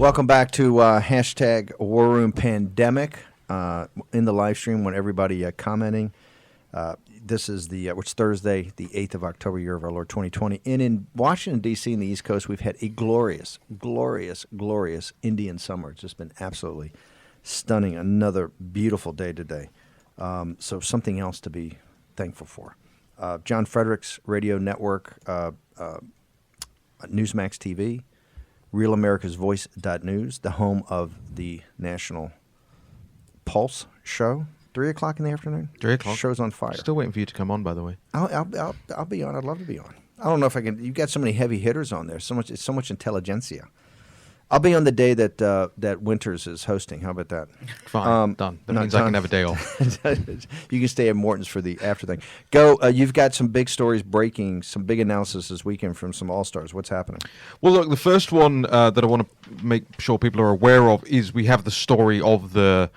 Welcome back to hashtag War Room Pandemic in the live stream when everybody commenting. This is which Thursday, the 8th of October, year of our Lord 2020. And in Washington, D.C. and the East Coast, we've had a glorious, glorious, glorious Indian summer. It's just been absolutely stunning. Another beautiful day today. So something else to be thankful for. John Frederick's radio network, Newsmax TV, RealAmericasVoice.news, the home of the National Pulse show. 3 o'clock in the afternoon. 3 o'clock. Show's on fire. Still waiting for you to come on, by the way. I'll be on. I'd love to be on. I don't know if I can. You've got so many heavy hitters on there. It's so much intelligentsia. I'll be on the day that Winters is hosting. How about that? Fine, done. That means I can have a day off. You can stay at Morton's for the after thing. Go. You've got some big stories breaking, some big analysis this weekend from some All-Stars. What's happening? Well, look, the first one that I want to make sure people are aware of is we have the story of the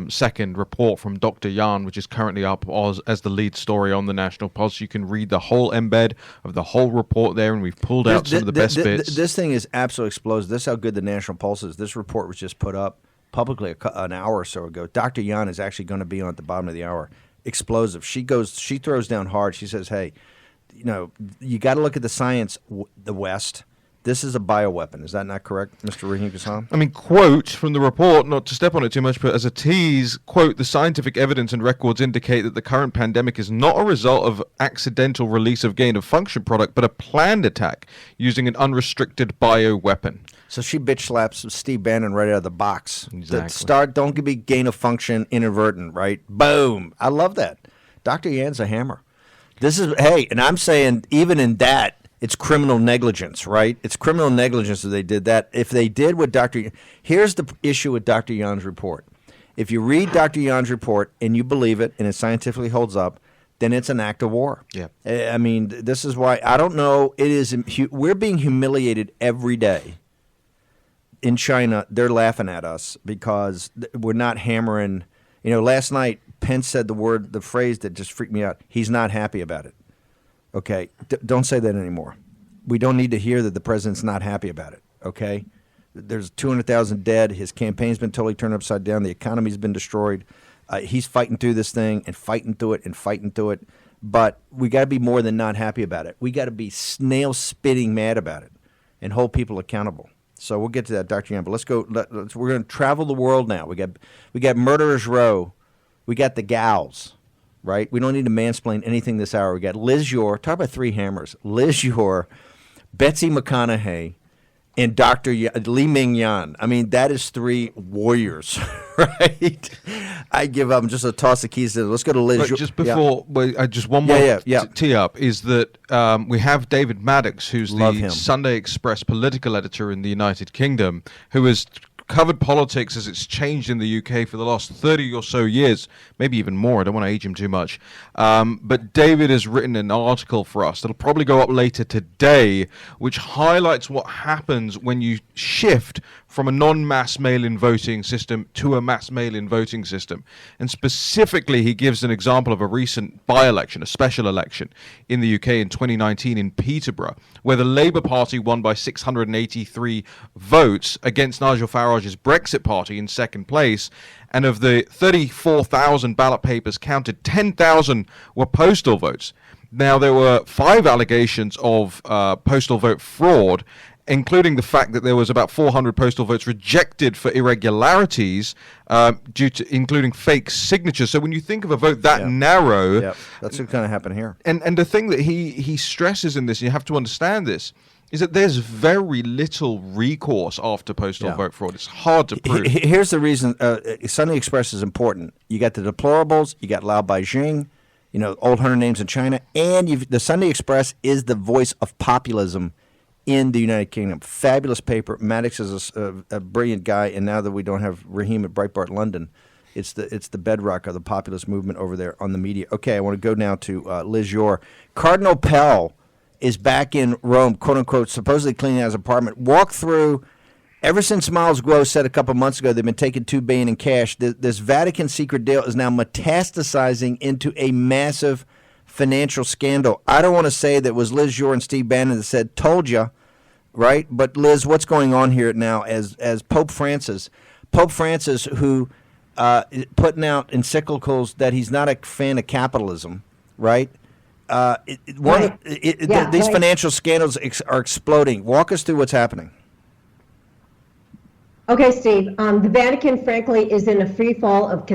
second report from Dr. Yan, which is currently up as the lead story on the National Pulse. You can read the whole embed of the whole report there, and we've pulled out some of the best bits. This thing is absolutely explosive. This is how good the National Pulse is. This report was just put up publicly an hour or so ago. Dr. Yan is actually going to be on at the bottom of the hour. Explosive. She throws down hard. She says, hey, you got to look at the science, the West. This is a bioweapon. Is that not correct, Mr. Rahim Kassam? I mean, quote from the report, not to step on it too much, but as a tease, quote, the scientific evidence and records indicate that the current pandemic is not a result of accidental release of gain-of-function product, but a planned attack using an unrestricted bioweapon. So she bitch slaps Steve Bannon right out of the box. Exactly. Don't be gain-of-function inadvertent, right? Boom. I love that. Dr. Yan's a hammer. And I'm saying even in that, it's criminal negligence, right? It's criminal negligence that they did that. If they did what here's the issue with Dr. Yan's report. If you read Dr. Yan's report and you believe it and it scientifically holds up, then it's an act of war. Yeah. I mean, this is why, I don't know, we're being humiliated every day. In China, they're laughing at us because we're not hammering. Last night, Pence said the phrase that just freaked me out. He's not happy about it. Okay, don't say that anymore. We don't need to hear that the president's not happy about it, okay? There's 200,000 dead. His campaign's been totally turned upside down. The economy's been destroyed. He's fighting through this thing and fighting through it. But we got to be more than not happy about it. We got to be snail-spitting mad about it and hold people accountable. So we'll get to that, Dr. Yan. But let's go. We're going to travel the world now. We got Murderers Row. We got the gals. Right? We don't need to mansplain anything this hour. We got Liz Yore. Talk about three hammers. Liz Yore, Betsy McCaughey, and Dr. Li Meng Yan. I mean, that is three warriors, right? I give up. Just a toss the keys to. Let's go to Liz. Look, just before, just one more tee up is that we have David Maddox, who's the Sunday Express political editor in the United Kingdom, who has covered politics as it's changed in the UK for the last 30 or so years, maybe even more. I don't want to age him too much. But David has written an article for us that'll probably go up later today, which highlights what happens when you shift from a non-mass mail-in voting system to a mass mail-in voting system. And specifically, he gives an example of a recent by-election, a special election in the UK in 2019 in Peterborough, where the Labour Party won by 683 votes against Nigel Farage's Brexit Party in second place. And of the 34,000 ballot papers counted, 10,000 were postal votes. Now, there were 5 allegations of postal vote fraud, including the fact that there was about 400 postal votes rejected for irregularities, including fake signatures. So when you think of a vote that narrow... Yeah, that's what's going to happen here. And the thing that he stresses in this, you have to understand this, is that there's very little recourse after postal vote fraud. It's hard to prove. Here's the reason Sunday Express is important. You got the deplorables, you got Lao Beijing, old 100 names in China, and the Sunday Express is the voice of populism in the United Kingdom. Fabulous paper. Maddox is a brilliant guy, and now that we don't have Raheem at Breitbart London, it's the bedrock of the populist movement over there on the media. Okay, I want to go now to Liz Yore. Cardinal Pell is back in Rome, quote-unquote, supposedly cleaning out his apartment. Walk through, ever since Miles Gross said a couple months ago they've been taking $2 billion in cash, this Vatican secret deal is now metastasizing into a massive financial scandal. I don't want to say that it was Liz Yore and Steve Bannon that said, told you, right? But Liz, what's going on here now as Pope Francis, who putting out encyclicals that he's not a fan of capitalism, right? These financial scandals are exploding. Walk us through what's happening. Okay, Steve. The Vatican, frankly, is in a free fall of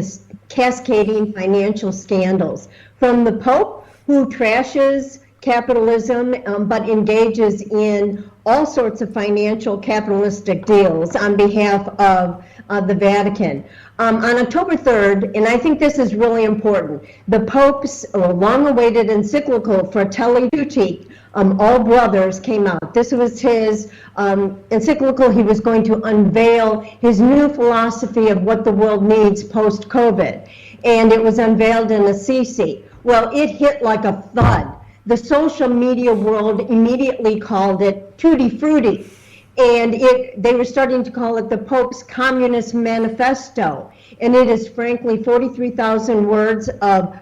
cascading financial scandals. From the Pope, who trashes capitalism but engages in all sorts of financial capitalistic deals on behalf of the Vatican. On October 3rd, and I think this is really important, the Pope's long-awaited encyclical Fratelli Tutti, All Brothers, came out. This was his encyclical. He was going to unveil his new philosophy of what the world needs post-COVID, and it was unveiled in Assisi. Well, it hit like a thud. The social media world immediately called it Tutti Frutti. And they were starting to call it the Pope's Communist Manifesto. And it is frankly 43,000 words of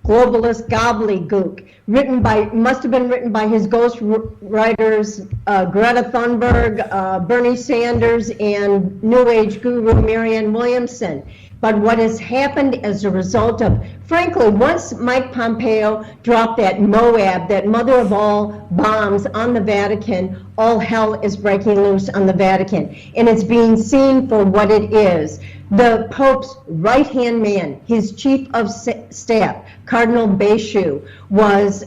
globalist gobbledygook, must have been written by his ghost writers, Greta Thunberg, Bernie Sanders, and New Age guru Marianne Williamson. But what has happened as a result of, frankly, once Mike Pompeo dropped that Moab, that mother of all bombs on the Vatican, all hell is breaking loose on the Vatican. And it's being seen for what it is. The Pope's right-hand man, his chief of staff, Cardinal Becciu, was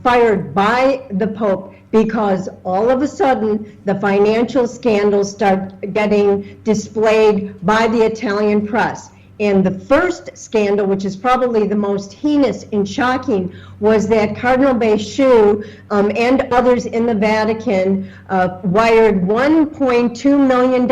fired by the Pope because all of a sudden the financial scandals start getting displayed by the Italian press. And the first scandal, which is probably the most heinous and shocking, was that Cardinal Becciu and others in the Vatican wired $1.2 million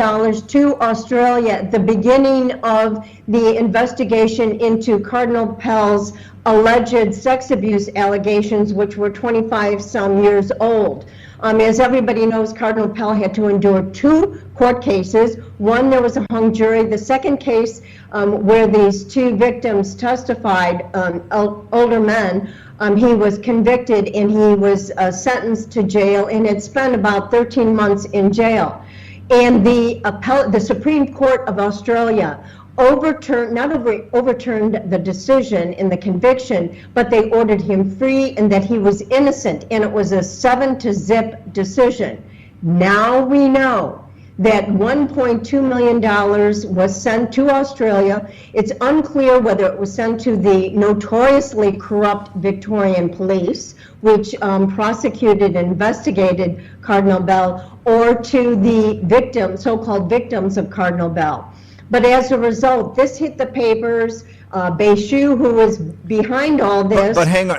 to Australia at the beginning of the investigation into Cardinal Pell's alleged sex abuse allegations, which were 25-some years old. As everybody knows, Cardinal Pell had to endure 2 court cases. One, there was a hung jury. The second case, where these 2 victims testified, older men, he was convicted and he was sentenced to jail and had spent about 13 months in jail. And the Supreme Court of Australia not only overturned the decision in the conviction, but they ordered him free and that he was innocent, and it was a 7-0 decision. Now we know that $1.2 million was sent to Australia. It's unclear whether it was sent to the notoriously corrupt Victorian police, which prosecuted and investigated Cardinal Bell, or to the so-called victims of Cardinal Bell. But as a result, this hit the papers. Becciu, who was behind all this, but hang on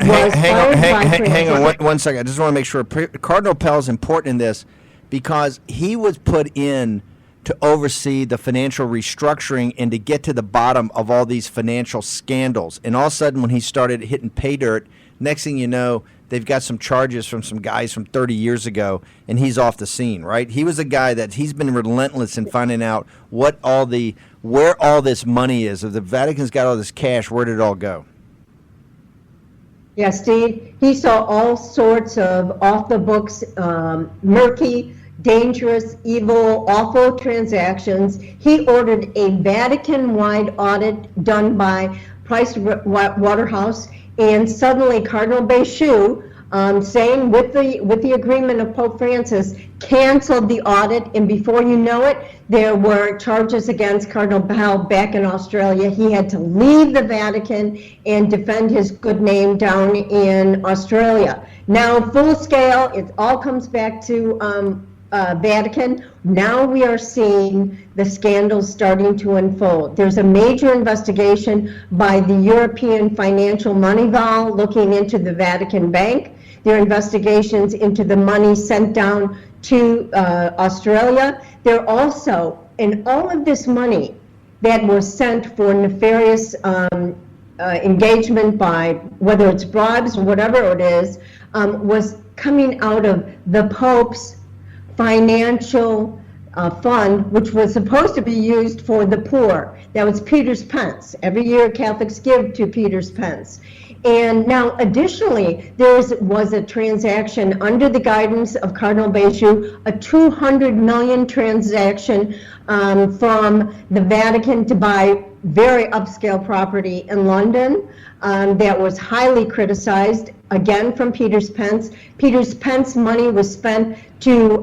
one second. I just want to make sure Cardinal Pell is important in this because he was put in to oversee the financial restructuring and to get to the bottom of all these financial scandals. And all of a sudden, when he started hitting pay dirt, next thing you know, they've got some charges from some guys from 30 years ago, and he's off the scene, right? He was a guy that he's been relentless in finding out where all this money is. If the Vatican's got all this cash, where did it all go? Yeah, Steve, he saw all sorts of off-the-books, murky, dangerous, evil, awful transactions. He ordered a Vatican-wide audit done by Price Waterhouse, and suddenly Cardinal Becciu, saying with the agreement of Pope Francis, canceled the audit, and before you know it, there were charges against Cardinal Pell back in Australia. He had to leave the Vatican and defend his good name down in Australia. Now, full scale, it all comes back to Vatican. Now we are seeing the scandals starting to unfold. There's a major investigation by the European Financial Moneyval looking into the Vatican Bank. There are investigations into the money sent down to Australia. There also, and all of this money that was sent for nefarious engagement by, whether it's bribes or whatever it is, was coming out of the Pope's financial fund, which was supposed to be used for the poor. That was Peter's Pence. Every year Catholics give to Peter's Pence. And now, additionally, was a transaction under the guidance of Cardinal Becciu, a $200 million transaction from the Vatican to buy very upscale property in London that was highly criticized, again from Peter Pence. Peter Pence's money was spent to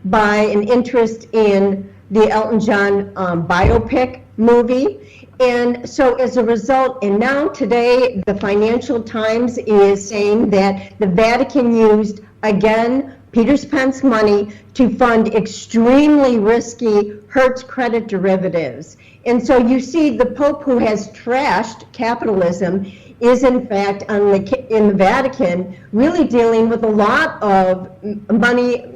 buy an interest in the Elton John biopic movie. And so as a result, and now today, the Financial Times is saying that the Vatican used, again, Peter Pence's money to fund extremely risky Hertz credit derivatives. And so you see the Pope, who has trashed capitalism, is in fact in the Vatican really dealing with a lot of money,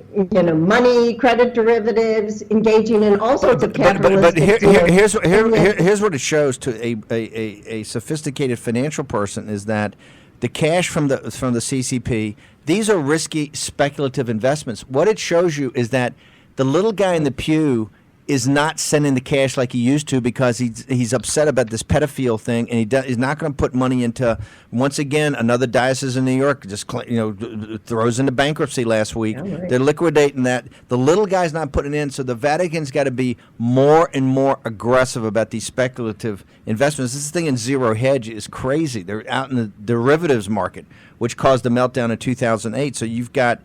credit derivatives, engaging in all sorts of capitalistic deals. Here's what it shows to a sophisticated financial person is that the cash from the CCP, these are risky speculative investments. What it shows you is that the little guy in the pew is not sending the cash like he used to because he's upset about this pedophile thing, and he's not going to put money into, once again, another diocese in New York just throws into bankruptcy last week. Oh, right. They're liquidating that. The little guy's not putting it in, so the Vatican's got to be more and more aggressive about these speculative investments. This thing in zero hedge is crazy. They're out in the derivatives market, which caused the meltdown in 2008. So you've got,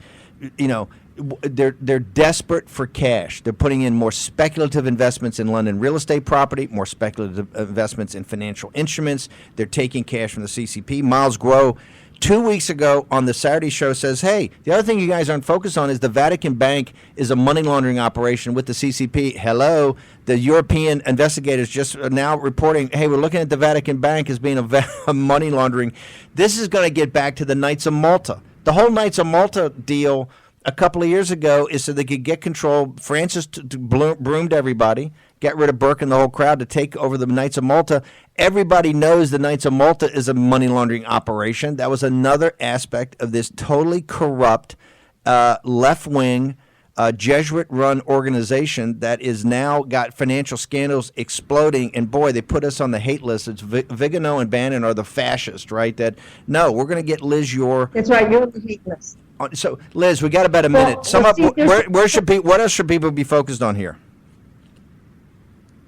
they're desperate for cash. They're putting in more speculative investments in London real estate property, more speculative investments in financial instruments. They're taking cash from the CCP. Miles Groh, 2 weeks ago on the Saturday show, says, hey, the other thing you guys aren't focused on is the Vatican Bank is a money laundering operation with the CCP. Hello, the European investigators just now reporting, hey, we're looking at the Vatican Bank as being a money laundering. This is going to get back to the Knights of Malta. The whole Knights of Malta deal a couple of years ago is so they could get control. Francis broomed everybody, got rid of Burke and the whole crowd to take over the Knights of Malta. Everybody knows the Knights of Malta is a money laundering operation. That was another aspect of this totally corrupt, left-wing, Jesuit-run organization that is now got financial scandals exploding. And boy, they put us on the hate list. It's Vigano and Bannon are the fascists, right? That no, we're going to get Liz Yore. That's right, you're on the hate list. So, Liz, we got about a minute. What else should people be focused on here?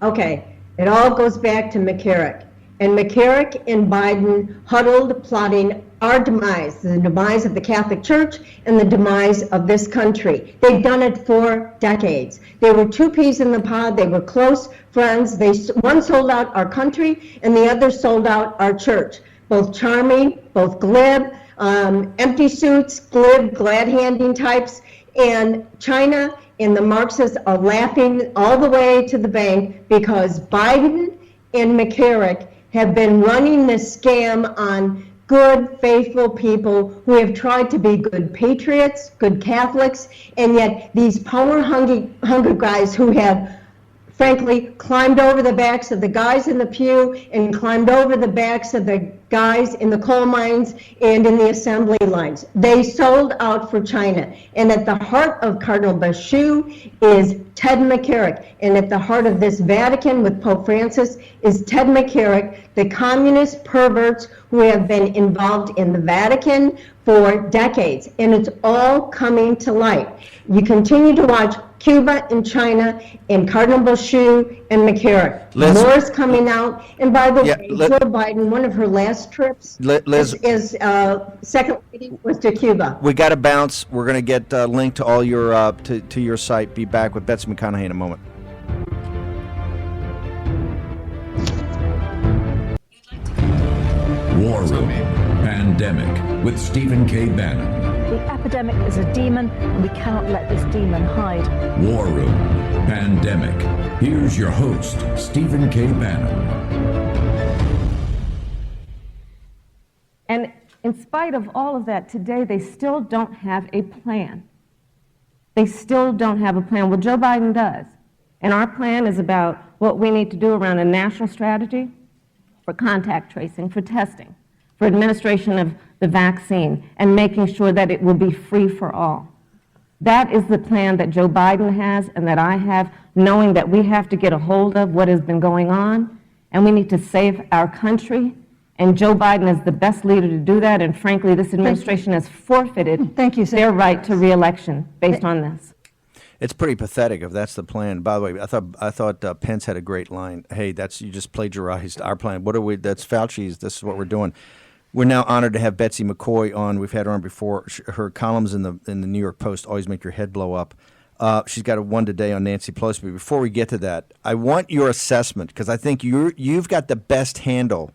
Okay, it all goes back to McCarrick. And McCarrick and Biden huddled, plotting our demise, the demise of the Catholic Church and the demise of this country. They've done it for decades. They were two peas in the pod. They were close friends. One sold out our country, and the other sold out our church. Both charming, both glib, empty suits, glib, glad-handing types. And China and the Marxists are laughing all the way to the bank because Biden and McCarrick have been running this scam on good, faithful people who have tried to be good patriots, good Catholics, and yet these power-hungry guys who have, frankly, climbed over the backs of the guys in the pew and climbed over the backs of the guys in the coal mines and in the assembly lines. They sold out for China. And at the heart of Cardinal Becciu is Ted McCarrick. And at the heart of this Vatican with Pope Francis is Ted McCarrick, the communist perverts who have been involved in the Vatican for decades. And it's all coming to light. You continue to watch Cuba and China and Cardinal Becciu and McCarrick. More is coming out. And by the way, Joe Biden, one of her last trips as second lady was to Cuba. We got to bounce. We're going to get a link to all your to your site. Be back with Betsy McCaughey in a moment. War Room Pandemic with Stephen K. Bannon. The epidemic is a demon, and we cannot let this demon hide. War Room Pandemic. Here's your host, Stephen K. Bannon. And in spite of all of that, today they still don't have a plan. They still don't have a plan. Well, Joe Biden does. And our plan is about what we need to do around a national strategy for contact tracing, for testing, for administration of the vaccine, and making sure that it will be free for all. That is the plan that Joe Biden has and that I have, knowing that we have to get a hold of what has been going on, and we need to save our country And Joe Biden is the best leader to do that, and frankly, this administration has forfeited their right to re-election based on this. It's pretty pathetic if that's the plan. By the way, I thought Pence had a great line. Hey, you just plagiarized our plan. What are we? That's Fauci's. This is what we're doing. We're now honored to have Betsy McCaughey on. We've had her on before. Her columns in the New York Post always make your head blow up. She's got one today on Nancy Pelosi. But before we get to that, I want your assessment, because I think you've got the best handle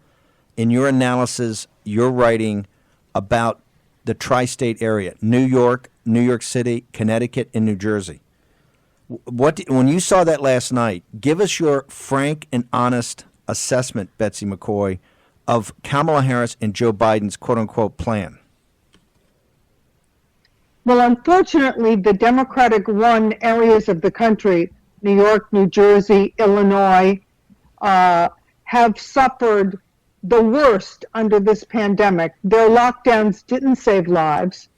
in your analysis, your writing about the tri-state area: New York, New York City, Connecticut, and New Jersey. When you saw that last night, give us your frank and honest assessment, Betsy McCaughey, of Kamala Harris and Joe Biden's quote-unquote plan. Well, unfortunately, the Democratic-run areas of the country, New York, New Jersey, Illinois, have suffered the worst under this pandemic. Their lockdowns didn't save lives.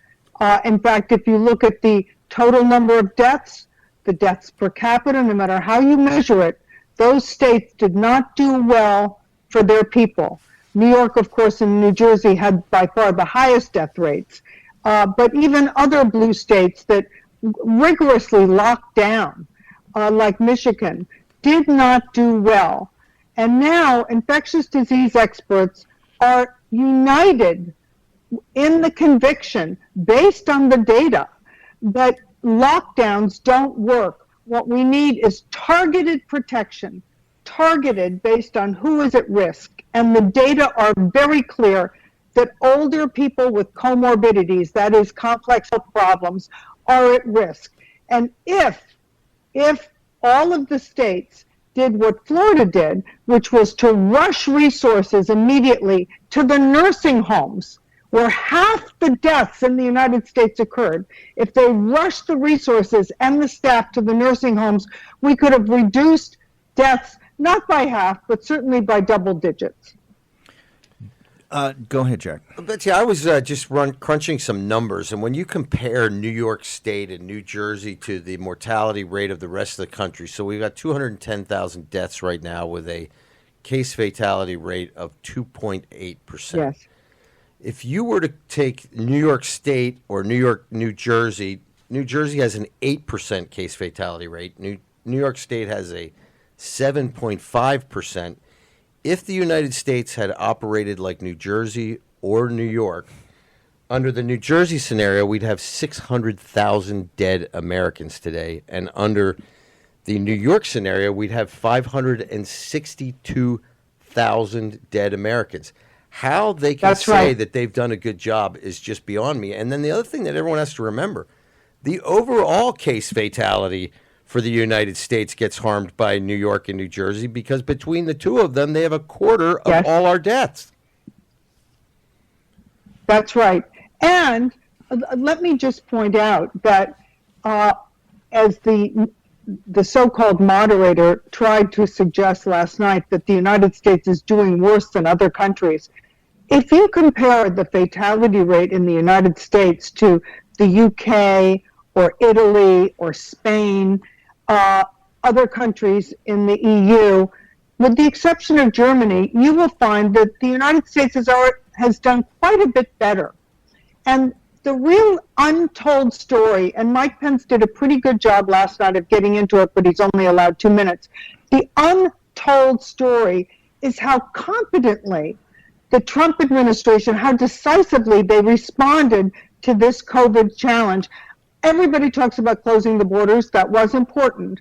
In fact, if you look at the total number of deaths, the deaths per capita, no matter how you measure it, those states did not do well for their people. New York, of course, and New Jersey had by far the highest death rates. But even other blue states that rigorously locked down, like Michigan, did not do well. And now infectious disease experts are united in the conviction, based on the data, that lockdowns don't work. What we need is targeted protection, targeted based on who is at risk. And the data are very clear that older people with comorbidities, that is complex health problems, are at risk. And if all of the states did what Florida did, which was to rush resources immediately to the nursing homes, where half the deaths in the United States occurred, if they rushed the resources and the staff to the nursing homes, we could have reduced deaths, not by half, but certainly by double digits. Go ahead, Jack. Betsy, I was just crunching some numbers, and when you compare New York State and New Jersey to the mortality rate of the rest of the country, so we've got 210,000 deaths right now with a case fatality rate of 2.8%. Yes. If you were to take New York State or New Jersey has an 8% case fatality rate. New York State has a 7.5%. If the United States had operated like New Jersey or New York, under the New Jersey scenario, we'd have 600,000 dead Americans today. And under the New York scenario, we'd have 562,000 dead Americans. How they can say that they've done a good job is just beyond me. And then the other thing that everyone has to remember, the overall case fatality for the United States gets harmed by New York and New Jersey, because between the two of them, they have a quarter of all our deaths. That's right. And let me just point out that as the so-called moderator tried to suggest last night that the United States is doing worse than other countries, if you compare the fatality rate in the United States to the UK or Italy or Spain, other countries in the EU, with the exception of Germany, you will find that the United States has done quite a bit better. And the real untold story, and Mike Pence did a pretty good job last night of getting into it, but he's only allowed 2 minutes. The untold story is how competently the Trump administration, how decisively they responded to this COVID challenge. Everybody talks about closing the borders. That was important.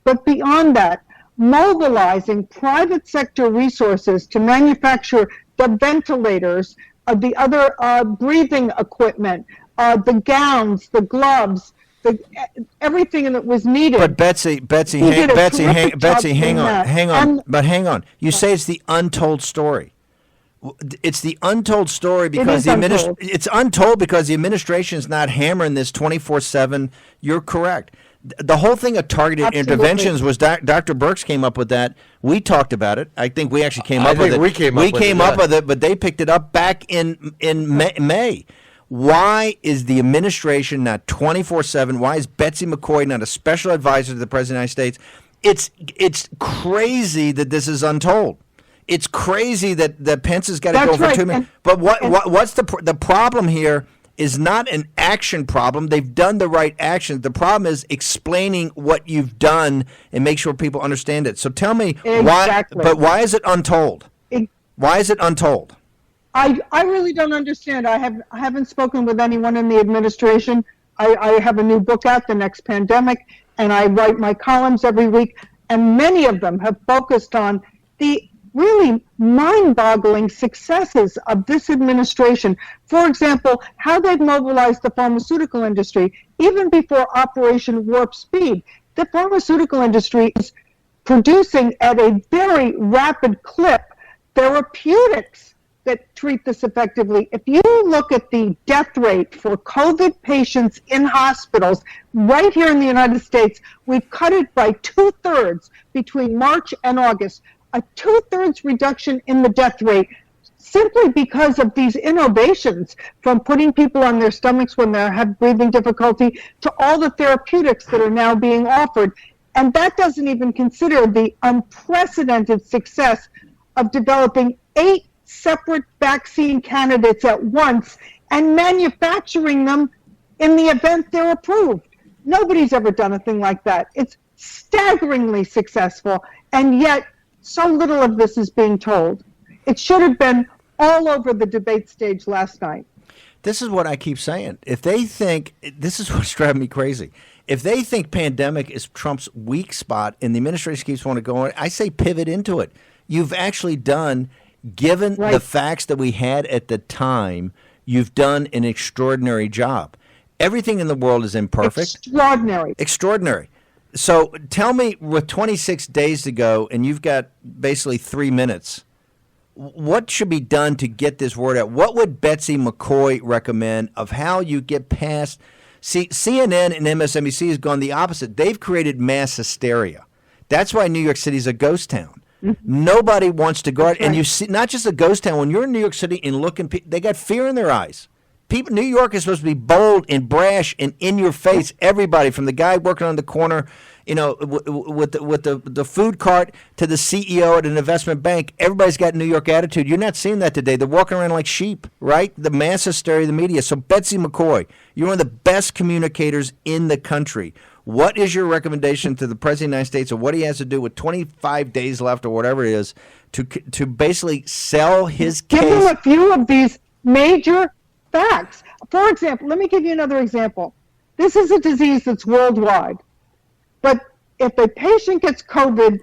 But beyond that, mobilizing private sector resources to manufacture the ventilators, the other breathing equipment, the gowns, the gloves, everything that was needed. But Betsy, hang on. But hang on. You say it's the untold story. It's the untold story because it's untold because the administration is not hammering this 24/7. You're correct. The whole thing of targeted interventions was Dr. Birx came up with that. We talked about it. I think we actually came up with it. We came up with it, but they picked it up back in May. Why is the administration not 24/7? Why is Betsy McCaughey not a special advisor to the President of the United States? It's crazy that this is untold. it's crazy that Pence has got to go for right. 2 minutes. But what's the problem here is not an action problem. They've done the right actions. The problem is explaining what you've done and make sure people understand it. So tell me why is it untold? Why is it untold? I really don't understand. I haven't spoken with anyone in the administration. I have a new book out, The Next Pandemic, and I write my columns every week, and many of them have focused on the really mind-boggling successes of this administration. For example, how they've mobilized the pharmaceutical industry. Even before Operation Warp Speed, the pharmaceutical industry is producing at a very rapid clip therapeutics that treat this effectively. If you look at the death rate for COVID patients in hospitals right here in the United States, we've cut it by 2/3 between March and August. A 2/3 reduction in the death rate simply because of these innovations, from putting people on their stomachs when they have breathing difficulty to all the therapeutics that are now being offered. And that doesn't even consider the unprecedented success of developing 8 separate vaccine candidates at once and manufacturing them in the event they're approved. Nobody's ever done a thing like that. It's staggeringly successful, and yet so little of this is being told. It should have been all over the debate stage last night. This is what I keep saying. If they think, this is what's driving me crazy. If they think pandemic is Trump's weak spot and the administration keeps wanting to go on, I say pivot into it. You've actually done, given the facts that we had at the time, you've done an extraordinary job. Everything in the world is imperfect. Extraordinary. So tell me, with 26 days to go, and you've got basically 3 minutes, what should be done to get this word out? What would Betsy McCaughey recommend of how you get past? See, CNN and MSNBC has gone the opposite. They've created mass hysteria. That's why New York City is a ghost town. Mm-hmm. Nobody wants to go out, and you see, not just a ghost town. When you're in New York City and looking, they got fear in their eyes. People, New York is supposed to be bold and brash and in your face. Everybody, from the guy working on the corner, with the food cart to the CEO at an investment bank, everybody's got New York attitude. You're not seeing that today. They're walking around like sheep, right? The mass hysteria of the media. So Betsy McCaughey, you're one of the best communicators in the country. What is your recommendation to the President of the United States, or what he has to do with 25 days left or whatever it is to basically sell his case? Give him a few of these major facts. For example, let me give you another example. This is a disease that's worldwide. But if a patient gets COVID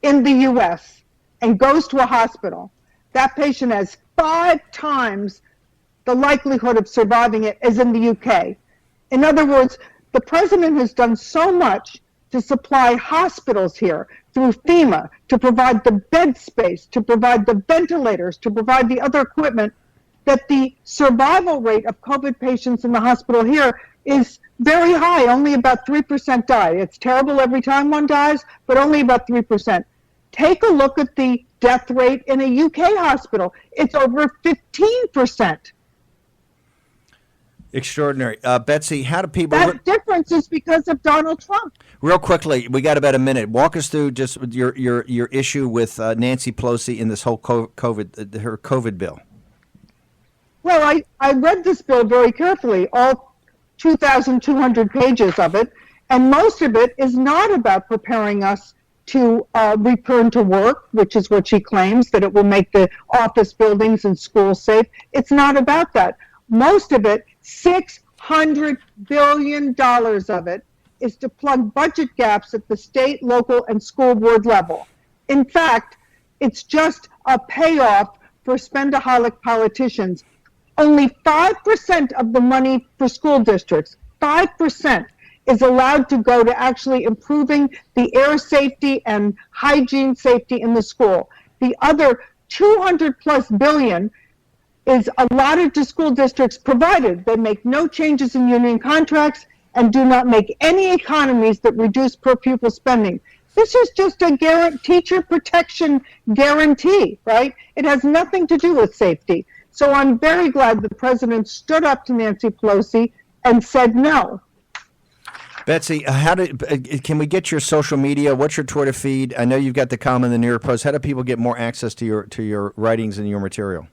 in the U.S. and goes to a hospital, that patient has 5 times the likelihood of surviving it as in the U.K. In other words, the president has done so much to supply hospitals here through FEMA, to provide the bed space, to provide the ventilators, to provide the other equipment, that the survival rate of COVID patients in the hospital here is very high. Only about 3% die. It's terrible every time one dies, but only about 3%. Take a look at the death rate in a UK hospital. It's over 15%. Extraordinary. Betsy, how do people... That difference is because of Donald Trump. Real quickly, we got about a minute. Walk us through just your issue with Nancy Pelosi in this whole her COVID bill. Well, I read this bill very carefully, all 2,200 pages of it, and most of it is not about preparing us to return to work, which is what she claims, that it will make the office buildings and schools safe. It's not about that. Most of it, $600 billion of it, is to plug budget gaps at the state, local, and school board level. In fact, it's just a payoff for spendaholic politicians. Only 5% of the money for school districts, 5%, is allowed to go to actually improving the air safety and hygiene safety in the school. The other 200 plus billion is allotted to school districts provided they make no changes in union contracts and do not make any economies that reduce per pupil spending. This is just a teacher protection guarantee, right? It has nothing to do with safety. So I'm very glad the president stood up to Nancy Pelosi and said no. Betsy, can we get your social media? What's your Twitter feed? I know you've got the column in the New York Post. How do people get more access to your writings and your material?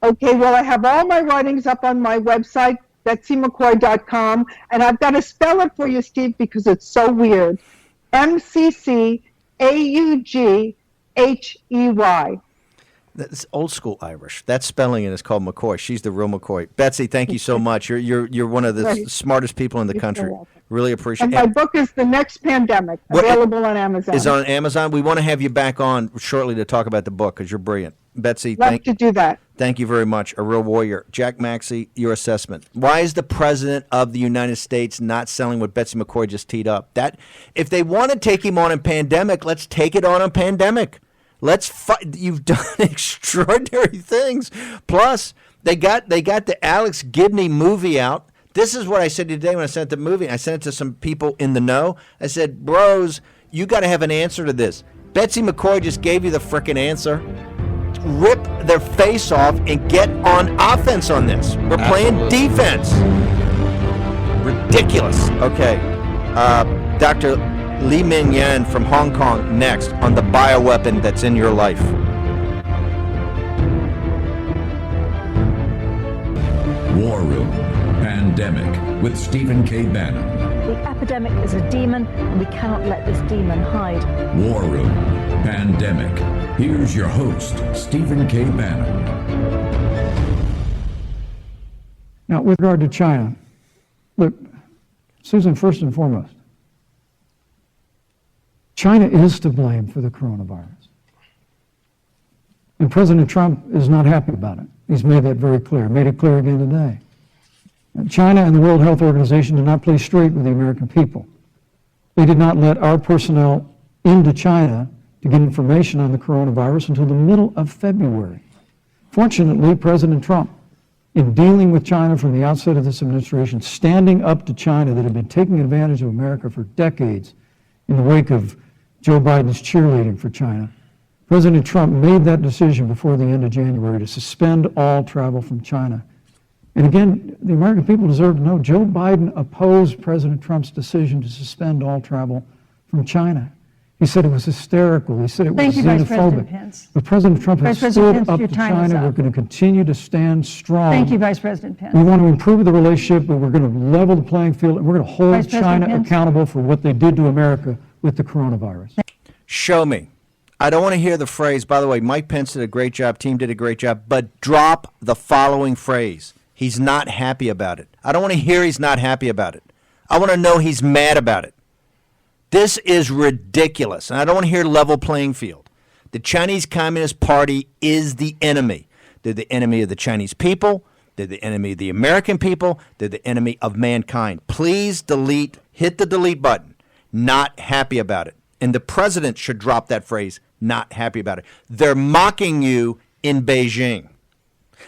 Okay, well, I have all my writings up on my website, betsymccoy.com, and I've got to spell it for you, Steve, because it's so weird. McCaughey. That's old school Irish. That spelling is called McCoy. She's the real McCoy. Betsy, thank you so much. You're one of the smartest people in the country. Really appreciate it. And my book is The Next Pandemic, available on Amazon. Is on Amazon. We want to have you back on shortly to talk about the book because you're brilliant. Betsy, Love to do that. Thank you very much. A real warrior. Jack Maxey, your assessment. Why is the President of the United States not selling what Betsy McCaughey just teed up? That if they want to take him on in Pandemic, let's take it on a Pandemic. Let's fight. You've done extraordinary things. Plus, they got the Alex Gibney movie out. This is what I said today when I sent the movie. I sent it to some people in the know. I said, bros, you got to have an answer to this. Betsy McCaughey just gave you the frickin' answer. Rip their face off and get on offense on this. We're playing defense. Ridiculous. Okay. Dr. Li Meng from Hong Kong next on the bioweapon that's in your life. War Room Pandemic with Stephen K. Bannon. The epidemic is a demon, and we cannot let this demon hide. War Room Pandemic. Here's your host, Stephen K. Bannon. Now, with regard to China, look, Susan, first and foremost, China is to blame for the coronavirus. And President Trump is not happy about it. He's made that very clear, made it clear again today. China and the World Health Organization did not play straight with the American people. They did not let our personnel into China to get information on the coronavirus until the middle of February. Fortunately, President Trump, in dealing with China from the outset of this administration, standing up to China that had been taking advantage of America for decades in the wake of Joe Biden's cheerleading for China, President Trump made that decision before the end of January to suspend all travel from China. And again, the American people deserve to know Joe Biden opposed President Trump's decision to suspend all travel from China. He said it was hysterical. He said it was xenophobic. But President Trump has stood up to China. We're going to continue to stand strong. Thank you, Vice President Pence. We want to improve the relationship, but we're going to level the playing field, and we're going to hold China accountable for what they did to America with the coronavirus. Show me. I don't want to hear the phrase, by the way, Mike Pence did a great job, team did a great job, but drop the following phrase. He's not happy about it. I don't want to hear he's not happy about it. I want to know he's mad about it. This is ridiculous. And I don't want to hear level playing field. The Chinese Communist Party is the enemy. They're the enemy of the Chinese people. They're the enemy of the American people. They're the enemy of mankind. Please hit the delete button. Not happy about it. And the president should drop that phrase, not happy about it. They're mocking you in Beijing.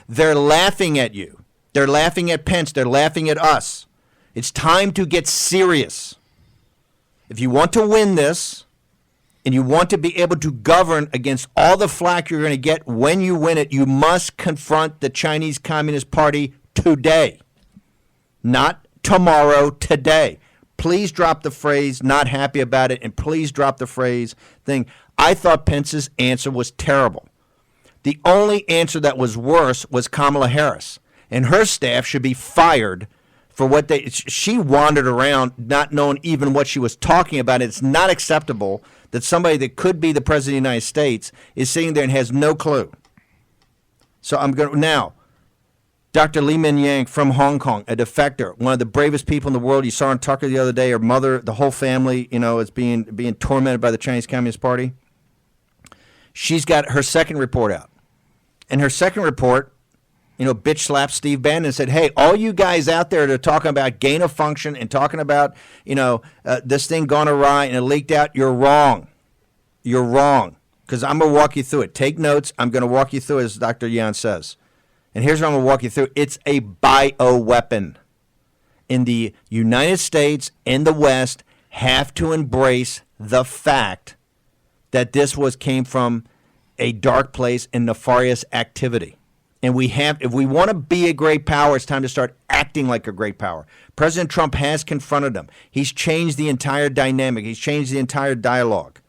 They're laughing at you. They're laughing at Pence. They're laughing at us. It's time to get serious. If you want to win this and you want to be able to govern against all the flack you're going to get when you win it, you must confront the Chinese Communist Party today. Not tomorrow, today. Please drop the phrase, not happy about it, and please drop the phrase thing. I thought Pence's answer was terrible. The only answer that was worse was Kamala Harris. And her staff should be fired for what she wandered around not knowing even what she was talking about. It's not acceptable that somebody that could be the president of the United States is sitting there and has no clue. So I'm going to now, Dr. Li Meng from Hong Kong, a defector, one of the bravest people in the world. You saw on Tucker the other day, her mother, the whole family, is being tormented by the Chinese Communist Party. She's got her second report out. And her second report, bitch slapped Steve Bannon and said, hey, all you guys out there that are talking about gain of function and talking about, this thing gone awry and it leaked out, you're wrong. You're wrong. Because I'm going to walk you through it. Take notes. I'm going to walk you through it, as Dr. Yan says. And here's what I'm going to walk you through. It's a bioweapon. In the United States and the West have to embrace the fact that this came from a dark place and nefarious activity. And if we want to be a great power, it's time to start acting like a great power. President Trump has confronted them. He's changed the entire dynamic. He's changed the entire dialogue.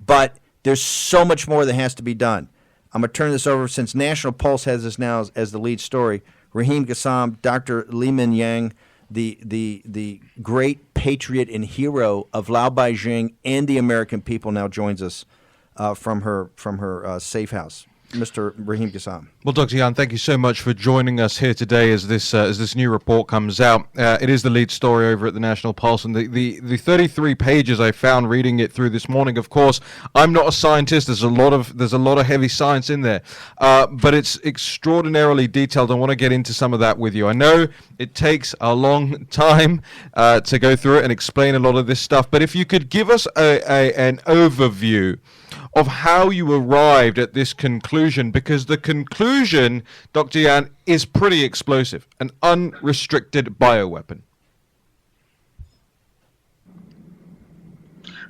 But there's so much more that has to be done. I'm going to turn this over, since National Pulse has this now as the lead story. Raheem Kassam, Dr. Li Min Yang, the great patriot and hero of Lao Beijing and the American people, now joins us from her safe house. Mr. Raheem Kassam. Well, Dr. Yan, thank you so much for joining us here today as this new report comes out. It is the lead story over at the National Pulse, and the 33 pages I found reading it through this morning. Of course, I'm not a scientist. There's a lot of heavy science in there, but it's extraordinarily detailed. I want to get into some of that with you. I know it takes a long time to go through it and explain a lot of this stuff, but if you could give us an overview of how you arrived at this conclusion, because the conclusion, Dr. Yan, is pretty explosive: an unrestricted bioweapon.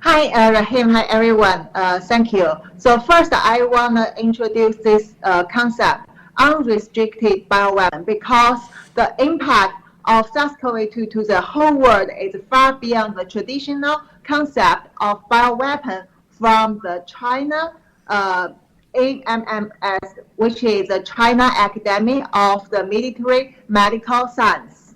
Hi, Raheem. Hi, everyone. Thank you. So first, I want to introduce this concept, unrestricted bioweapon, because the impact of SARS-CoV-2 to the whole world is far beyond the traditional concept of bioweapon from the China AMMS, which is the China Academy of the Military Medical Science.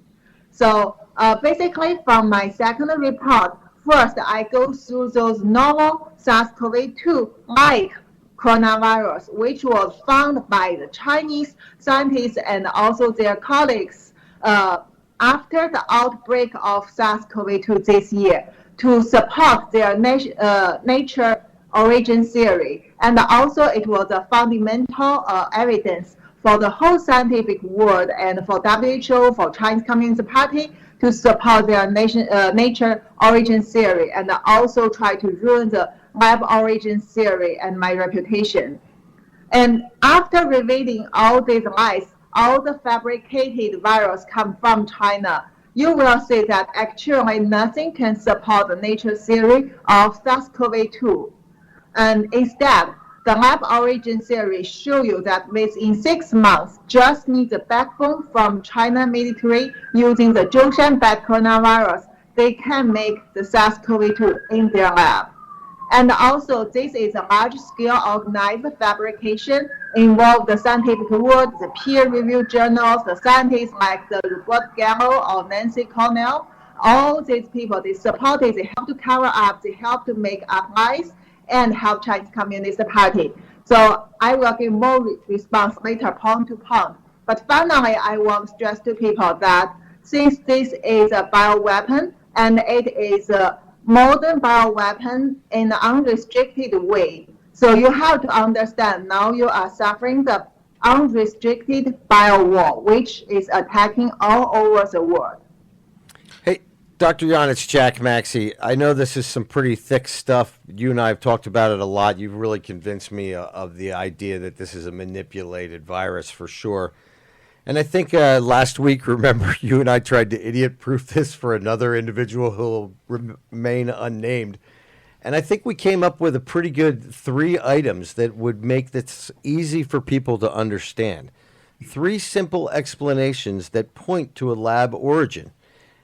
So basically, from my second report, first I go through those novel SARS-CoV-2-like coronavirus, which was found by the Chinese scientists and also their colleagues after the outbreak of SARS-CoV-2 this year, to support their nature origin theory. And also it was a fundamental evidence for the whole scientific world and for WHO, for Chinese Communist Party, to support their nature origin theory, and also try to ruin the lab origin theory and my reputation. And after revealing all these lies, all the fabricated virus come from China, you will see that actually nothing can support the nature theory of SARS-CoV-2. And instead, the lab origin theory show you that within 6 months, just need the backbone from China military using the Zhoushan bat coronavirus, they can make the SARS-CoV-2 in their lab. And also, this is a large-scale organized fabrication, involve the scientific world, the peer-reviewed journals, the scientists like the Robert Gallo or Nancy Cornell. All these people, they support it, they help to cover up, they help to make up lies, and help Chinese Communist Party. So I will give more response later, point to point. But finally, I want to stress to people that since this is a bioweapon, and it is a modern bioweapon in an unrestricted way, so you have to understand now you are suffering the unrestricted bio-war, which is attacking all over the world. Hey, Dr. Yan, it's Jack Maxey. I know this is some pretty thick stuff. You and I have talked about it a lot. You've really convinced me of the idea that this is a manipulated virus for sure. And I think last week, remember, you and I tried to idiot-proof this for another individual who will remain unnamed. And I think we came up with a pretty good 3 items that would make this easy for people to understand. 3 simple explanations that point to a lab origin.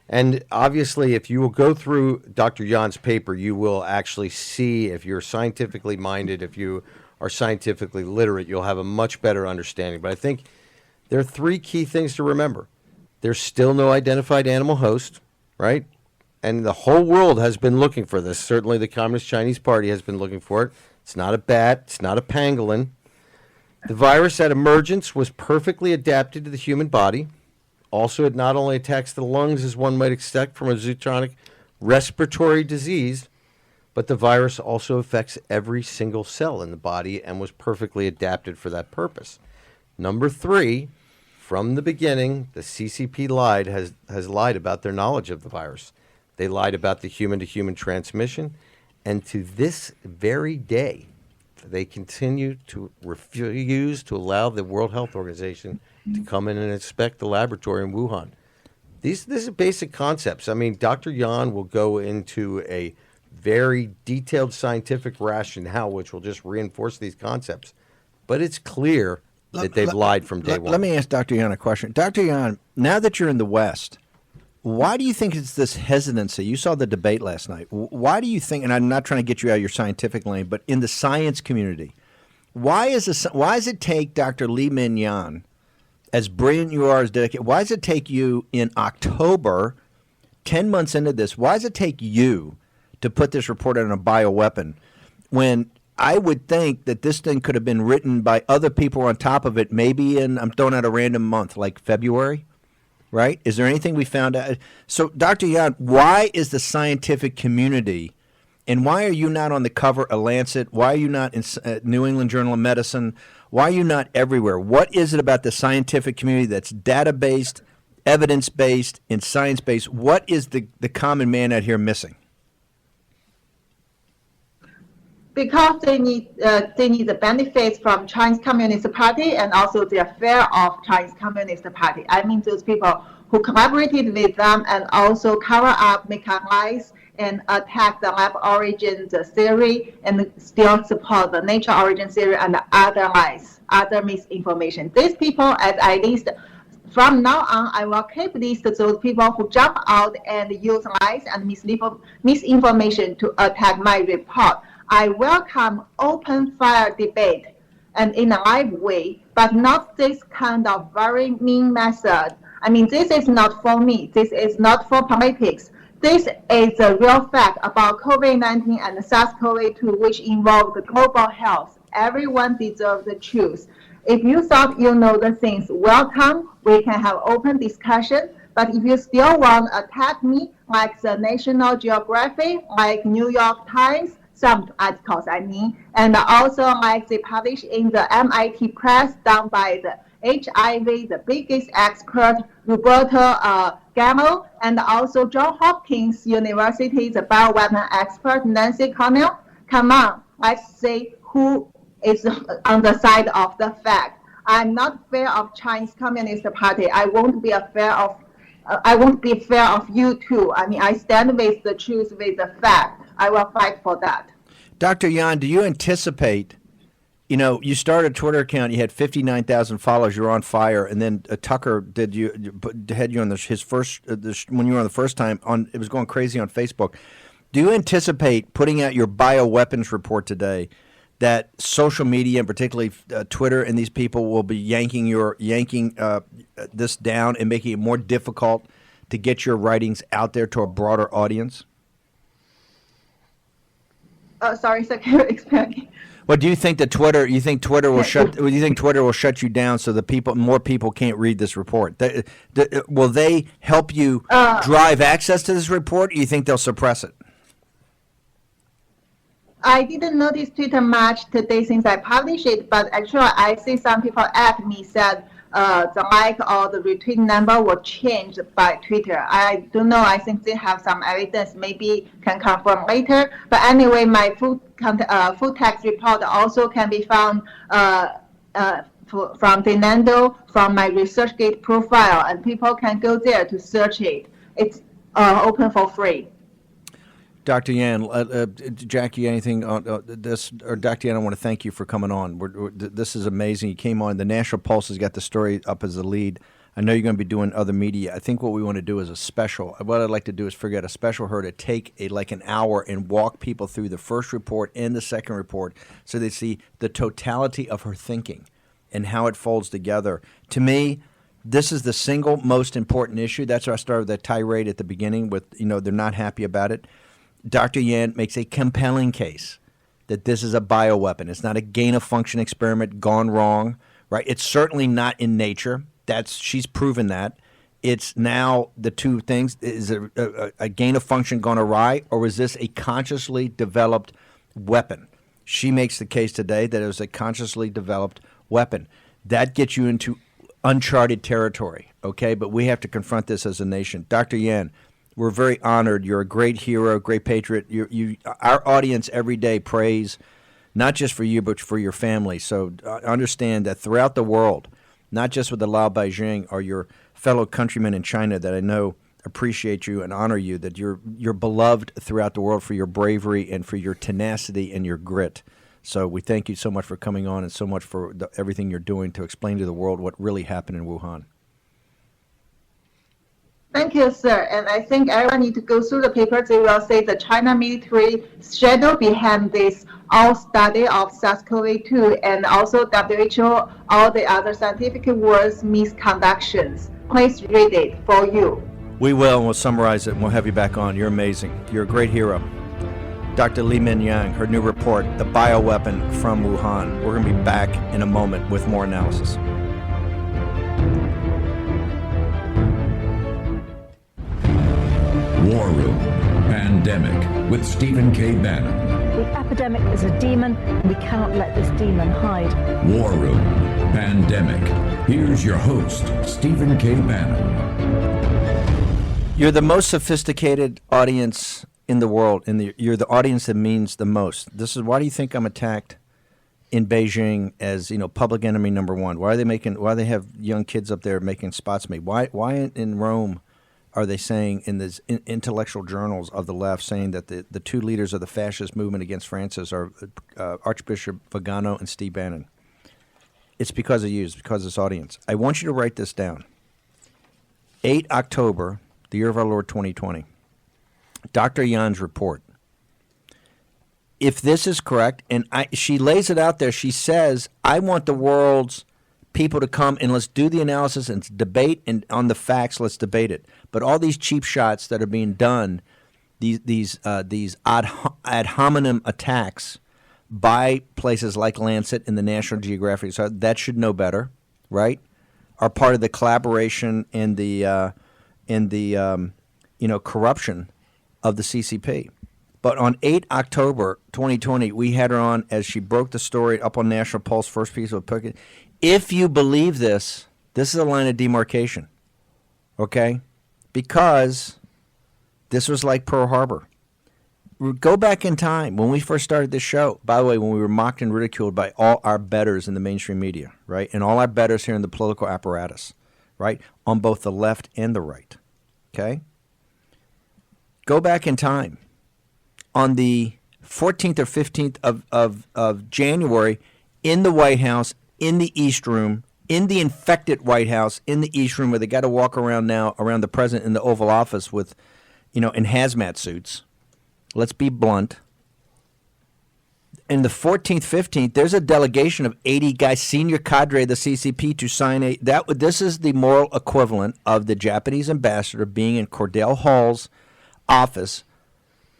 And obviously, if you will go through Dr. Yan's paper, you will actually see, if you're scientifically minded, if you are scientifically literate, you'll have a much better understanding. But I think there are 3 key things to remember. There's still no identified animal host, right? And the whole world has been looking for this. Certainly the Communist Chinese Party has been looking for it. It's not a bat. It's not a pangolin. The virus at emergence was perfectly adapted to the human body. Also, it not only attacks the lungs, as one might expect from a zoonotic respiratory disease, but the virus also affects every single cell in the body and was perfectly adapted for that purpose. Number 3, from the beginning, the CCP has lied about their knowledge of the virus. They lied about the human-to-human transmission, and to this very day, they continue to refuse to allow the World Health Organization to come in and inspect the laboratory in Wuhan. These are basic concepts. I mean, Dr. Yan will go into a very detailed scientific rationale, which will just reinforce these concepts. But it's clear that they've lied from day one. Let me ask Dr. Yan a question. Dr. Yan, now that you're in the West, why do you think it's this hesitancy? You saw the debate last night. Why do you think, and I'm not trying to get you out of your scientific lane, but in the science community, why does it take Dr. Li Meng, as brilliant you are, as dedicated, why does it take you in October, 10 months into this, why does it take you to put this report on a bioweapon when I would think that this thing could have been written by other people on top of it, maybe in, I'm throwing out a random month, like February, right? Is there anything we found out? So, Dr. Yan, why is the scientific community, and why are you not on the cover of Lancet? Why are you not in New England Journal of Medicine? Why are you not everywhere? What is it about the scientific community that's data-based, evidence-based, and science-based? What is the common man out here missing? Because they need the benefits from Chinese Communist Party and also the affair of Chinese Communist Party. I mean those people who collaborated with them and also cover up, make lies, and attack the lab origin theory and still support the nature origin theory and other lies, other misinformation. These people, at least from now on, I will keep list those people who jump out and use lies and misinformation to attack my report. I welcome open fire debate and in a live way, but not this kind of very mean method. I mean, this is not for me. This is not for politics. This is a real fact about COVID-19 and SARS-CoV-2, which involve the global health. Everyone deserves the truth. If you thought you know the things, welcome. We can have open discussion. But if you still want to attack me, like the National Geographic, like New York Times, some articles I mean, and also like they publish in the MIT press done by the HIV, the biggest expert, Roberto Gammo, and also Johns Hopkins University, the bioweapon expert, Nancy Cornell. Come on, let's see who is on the side of the fact. I'm not fair of Chinese Communist Party. I won't be fair of you too. I mean, I stand with the truth, with the fact. I will fight for that. Dr. Yan, do you anticipate, you started a Twitter account, you had 59,000 followers, you're on fire, and then Tucker had you on his first, when you were on the first time, it was going crazy on Facebook. Do you anticipate putting out your bioweapons report today that social media, and particularly Twitter and these people, will be yanking this down and making it more difficult to get your writings out there to a broader audience? Sorry, so can you explain? Well, do you think that Twitter will shut you down so that more people can't read this report? Will they help you drive access to this report, or do you think they'll suppress it? I didn't notice Twitter much today since I published it, but actually I see some people at me said the like or the retweet number will change by Twitter. I don't know. I think they have some evidence. Maybe can confirm later. But anyway, my full text report also can be found from Fernando from my ResearchGate profile, and people can go there to search it. It's open for free. Dr. Yan, Jackie, anything on this? Or Dr. Yan, I want to thank you for coming on. This is amazing. You came on. The National Pulse has got the story up as a lead. I know you're going to be doing other media. I think what we want to do is a special. What I'd like to do is figure out a special her to take like an hour and walk people through the first report and the second report so they see the totality of her thinking and how it folds together. To me, this is the single most important issue. That's why I started that tirade at the beginning with, they're not happy about it. Dr. Yan makes a compelling case that this is a bioweapon. It's not a gain-of-function experiment gone wrong, right? It's certainly not in nature. She's proven that. It's now the two things. Is a gain-of-function gone awry, or is this a consciously developed weapon? She makes the case today that it was a consciously developed weapon. That gets you into uncharted territory, okay? But we have to confront this as a nation. Dr. Yan, we're very honored. You're a great hero, great patriot. Our audience every day prays, not just for you, but for your family. So understand that throughout the world, not just with the Lao Beijing, are your fellow countrymen in China that I know appreciate you and honor you, that you're beloved throughout the world for your bravery and for your tenacity and your grit. So we thank you so much for coming on and so much for everything you're doing to explain to the world what really happened in Wuhan. Thank you, sir. And I think everyone need to go through the papers. They will say the China military shadow behind this all study of SARS-CoV-2 and also WHO, all the other scientific words misconductions. Please read it for you. We will, and we'll summarize it, and we'll have you back on. You're amazing. You're a great hero. Dr. Li-Meng Yang, her new report, The Bioweapon from Wuhan. We're going to be back in a moment with more analysis. War Room Pandemic with Stephen K. Bannon. The epidemic is a demon, and we cannot let this demon hide. War Room Pandemic. Here's your host, Stephen K. Bannon. You're the most sophisticated audience in the world. You're the audience that means the most. This is why do you think I'm attacked in Beijing as public enemy number one? Why they have young kids up there making spots at me? Why in Rome are they saying in these intellectual journals of the left saying that the two leaders of the fascist movement against Francis are Archbishop Vigano and Steve Bannon? It's because of you. It's because of this audience. I want you to write this down. 8 October, the year of our Lord 2020. Dr. Yan's report. If this is correct, and she lays it out there, she says, I want the world's people to come and let's do the analysis and debate, and on the facts, let's debate it. But all these cheap shots that are being done, these ad hominem attacks by places like Lancet and the National Geographic, so that should know better, right? Are part of the collaboration and the corruption of the CCP. But on 8 October 2020, we had her on as she broke the story up on National Pulse, first piece of a. If you believe this is a line of demarcation, okay? Because this was like Pearl Harbor. Go back in time when we first started this show. By the way, when we were mocked and ridiculed by all our betters in the mainstream media, right? And all our betters here in the political apparatus, right? On both the left and the right, okay? Go back in time. On the 14th or 15th of January, in the White House, in the East Room, in the infected White House, in the East Room, where they got to walk around now around the president in the Oval Office with, in hazmat suits. Let's be blunt. In the 14th, 15th, there's a delegation of 80 guys, senior cadre of the CCP, to sign this is the moral equivalent of the Japanese ambassador being in Cordell Hall's office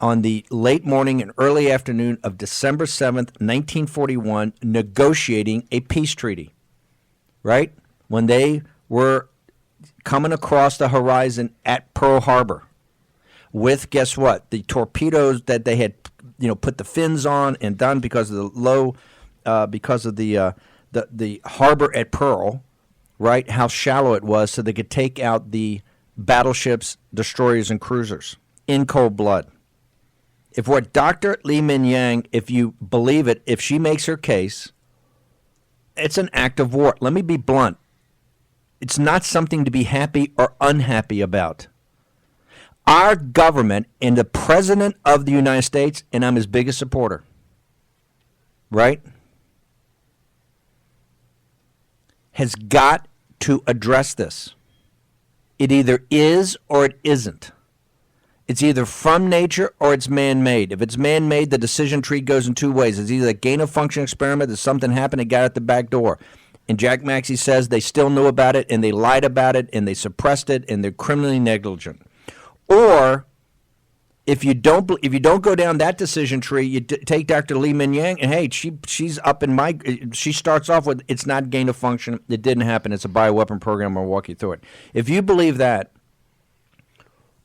on the late morning and early afternoon of December 7th, 1941, negotiating a peace treaty, right? When they were coming across the horizon at Pearl Harbor with, guess what, the torpedoes that they had, put the fins on and done because of the harbor at Pearl, right, how shallow it was, so they could take out the battleships, destroyers, and cruisers in cold blood. If what Dr. Li-Meng Yang, if you believe it, if she makes her case, it's an act of war. Let me be blunt. It's not something to be happy or unhappy about. Our government and the President of the United States, and I'm his biggest supporter, right, has got to address this. It either is or it isn't. It's either from nature or it's man-made. If it's man-made, the decision tree goes in two ways. It's either a gain-of-function experiment that something happened and got out the back door. And Jack Maxey says they still knew about it and they lied about it and they suppressed it and they're criminally negligent. Or if you don't go down that decision tree, you take Dr. Li-Meng Yang and hey, she's up in she starts off with it's not gain-of-function. It didn't happen. It's a bioweapon program. I'll walk you through it. If you believe that,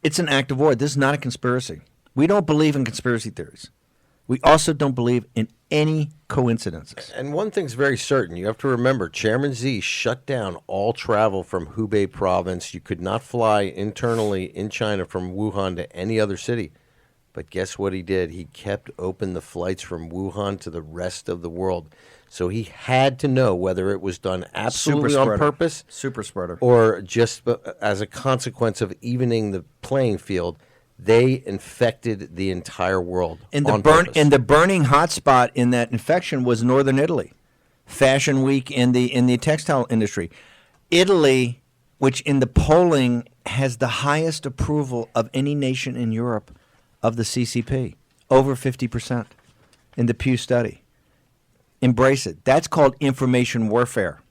it's an act of war. This is not a conspiracy. We don't believe in conspiracy theories. We also don't believe in any coincidences. And one thing's very certain. You have to remember, Chairman Xi shut down all travel from Hubei province. You could not fly internally in China from Wuhan to any other city. But guess what he did? He kept open the flights from Wuhan to the rest of the world. So he had to know whether it was done absolutely on purpose, super spreader, or just as a consequence of evening the playing field, They infected the entire world. And the burning hotspot in that infection was northern Italy, Fashion Week in the textile industry. Italy, which in the polling has the highest approval of any nation in Europe of the CCP, over 50% in the Pew study. Embrace it. That's called information warfare.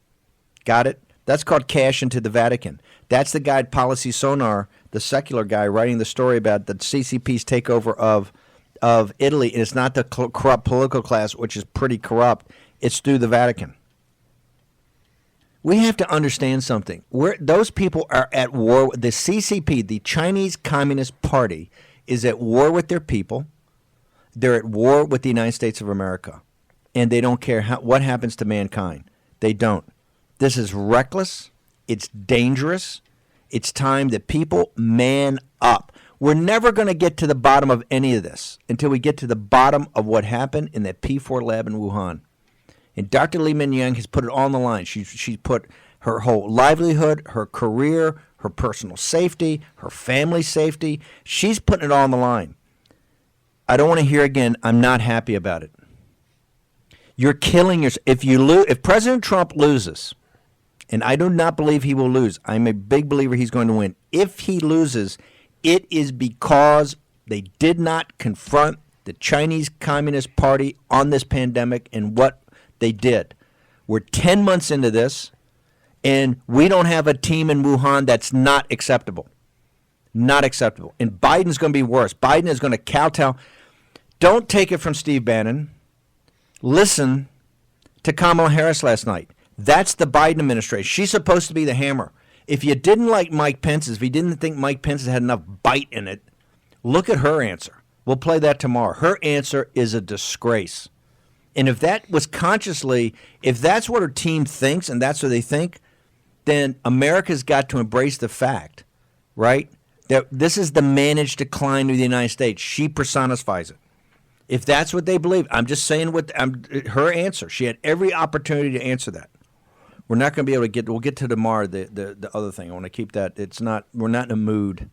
Got it? That's called cash into the Vatican. That's the guy, Policy Sonar, the secular guy, writing the story about the CCP's takeover of Italy. And it's not the corrupt political class, which is pretty corrupt. It's through the Vatican. We have to understand something. Those people are at war. The CCP, the Chinese Communist Party, is at war with their people. They're at war with the United States of America. And they don't care what happens to mankind. They don't. This is reckless. It's dangerous. It's time that people man up. We're never going to get to the bottom of any of this until we get to the bottom of what happened in that P4 lab in Wuhan. And Dr. Li Mingyang has put it all on the line. She's put her whole livelihood, her career, her personal safety, her family safety. She's putting it all on the line. I don't want to hear again, I'm not happy about it. You're killing yourself. If President Trump loses, and I do not believe he will lose, I'm a big believer he's going to win. If he loses, it is because they did not confront the Chinese Communist Party on this pandemic and what they did. We're 10 months into this, and we don't have a team in Wuhan that's not acceptable. Not acceptable. And Biden's going to be worse. Biden is going to kowtow. Don't take it from Steve Bannon. Listen to Kamala Harris last night. That's the Biden administration. She's supposed to be the hammer. If you didn't like Mike Pence's, if you didn't think Mike Pence had enough bite in it, look at her answer. We'll play that tomorrow. Her answer is a disgrace. And if that was consciously, if that's what her team thinks and that's what they think, then America's got to embrace the fact, right, that this is the managed decline of the United States. She personifies it. If that's what they believe, I'm just saying her answer. She had every opportunity to answer that. We're not going to be able to we'll get to tomorrow, the other thing. I want to keep that. We're not in a mood.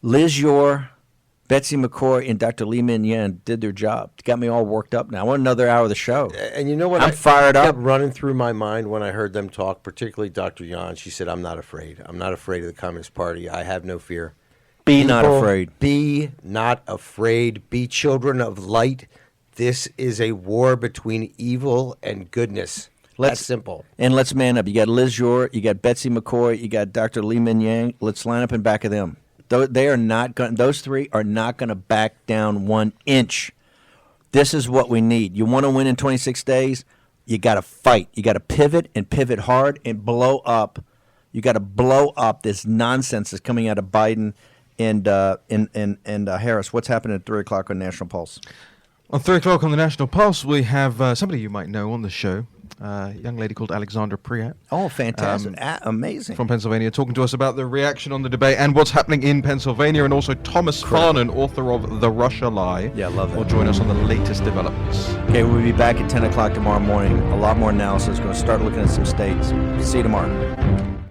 Liz Yore, Betsy McCaughey, and Dr. Li Mingyang did their job. It got me all worked up now. I want another hour of the show. And you know what? I'm fired up. Kept running through my mind when I heard them talk, particularly Dr. Yan. She said, I'm not afraid. I'm not afraid of the Communist Party. I have no fear. Be not afraid. Be not afraid. Be children of light. This is a war between evil and goodness. That's simple. And let's man up. You got Liz Yore, you got Betsy McCaughey, you got Dr. Li Mingyang. Let's line up in back of them. They are not going. Those three are not going to back down 1 inch. This is what we need. You want to win in 26 days? You got to fight. You got to pivot and pivot hard and blow up. You got to blow up this nonsense that's coming out of Biden and Harris. What's happening at 3 o'clock on National Pulse? On 3 o'clock on the National Pulse, we have somebody you might know on the show. A young lady called Alexandra Priat. Oh, fantastic. Amazing. From Pennsylvania, talking to us about the reaction on the debate and what's happening in Pennsylvania, and also Thomas Farnan, author of The Russia Lie. Yeah, I love that. Will join us on the latest developments. Okay, we'll be back at 10 o'clock tomorrow morning. A lot more analysis. Going to start looking at some states. See you tomorrow.